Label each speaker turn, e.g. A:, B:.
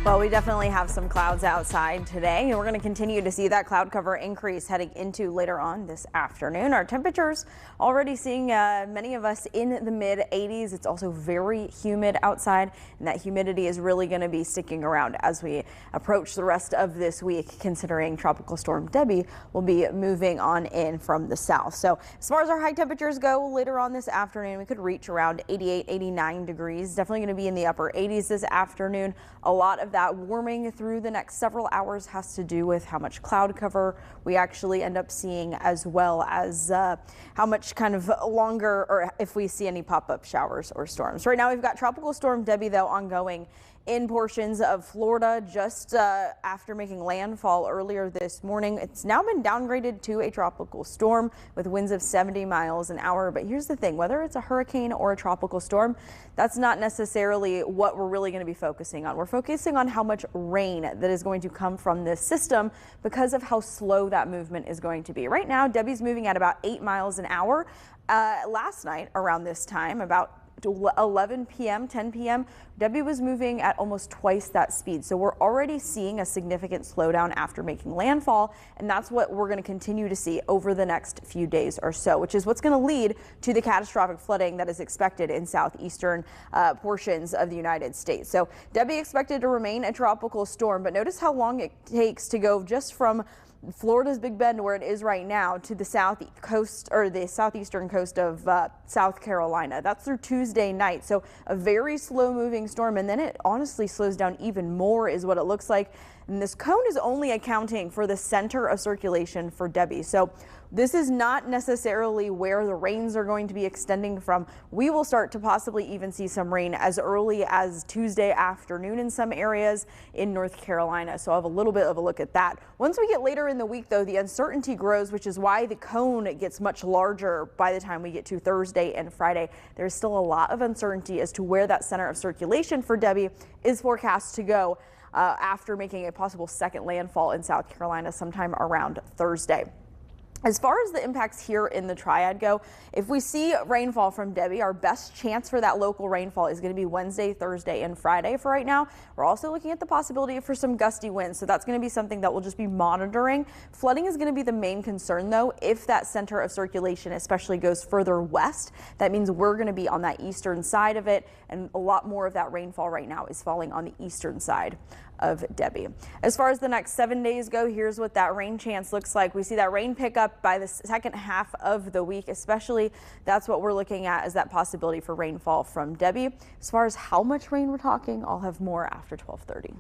A: Well, we definitely have some clouds outside today, and we're going to continue to see that cloud cover increase heading into later on this afternoon. Our temperatures already seeing many of us in the mid 80s. It's also very humid outside, and that humidity is really going to be sticking around as we approach the rest of this week, considering Tropical Storm Debbie will be moving on in from the south. So as far as our high temperatures go later on this afternoon, we could reach around 88, 89 degrees. Definitely going to be in the upper 80s this afternoon. A lot of that warming through the next several hours has to do with how much cloud cover we actually end up seeing, as well as how much kind of longer, or if we see any pop-up showers or storms. Right now we've got Tropical Storm Debbie, though, ongoing in portions of Florida just after making landfall earlier this morning. It's now been downgraded to a tropical storm with winds of 70 miles an hour. But here's the thing, whether it's a hurricane or a tropical storm, that's not necessarily what we're really going to be focusing on. We're focusing on how much rain that is going to come from this system because of how slow that movement is going to be. Right now, Debbie's moving at about 8 miles an hour. Last night around this time, about 11 p.m., 10 p.m., Debbie was moving at almost twice that speed. So we're already seeing a significant slowdown after making landfall, and that's what we're going to continue to see over the next few days or so, which is what's going to lead to the catastrophic flooding that is expected in southeastern portions of the United States. So Debbie expected to remain a tropical storm, but notice how long it takes to go just from Florida's Big Bend, where it is right now, to the south coast, or the southeastern coast of South Carolina. That's through Tuesday night. So a very slow moving storm, and then it honestly slows down even more is what it looks like. And this cone is only accounting for the center of circulation for Debbie. So this is not necessarily where the rains are going to be extending from. We will start to possibly even see some rain as early as Tuesday afternoon in some areas in North Carolina. So I'll have a little bit of a look at that. Once we get later in the week, though, the uncertainty grows, which is why the cone gets much larger by the time we get to Thursday and Friday. There's still a lot of uncertainty as to where that center of circulation for Debbie is forecast to go after making a possible second landfall in South Carolina sometime around Thursday. As far as the impacts here in the Triad go, if we see rainfall from Debbie, our best chance for that local rainfall is going to be Wednesday, Thursday, and Friday for right now. We're also looking at the possibility for some gusty winds, so that's going to be something that we'll just be monitoring. Flooding is going to be the main concern, though, if that center of circulation especially goes further west. That means we're going to be on that eastern side of it, and a lot more of that rainfall right now is falling on the eastern side of Debbie. As far as the next 7 days go, here's what that rain chance looks like. We see that rain pick up by the second half of the week, especially. That's what we're looking at, as that possibility for rainfall from Debbie. As far as how much rain we're talking, I'll have more after 12:30.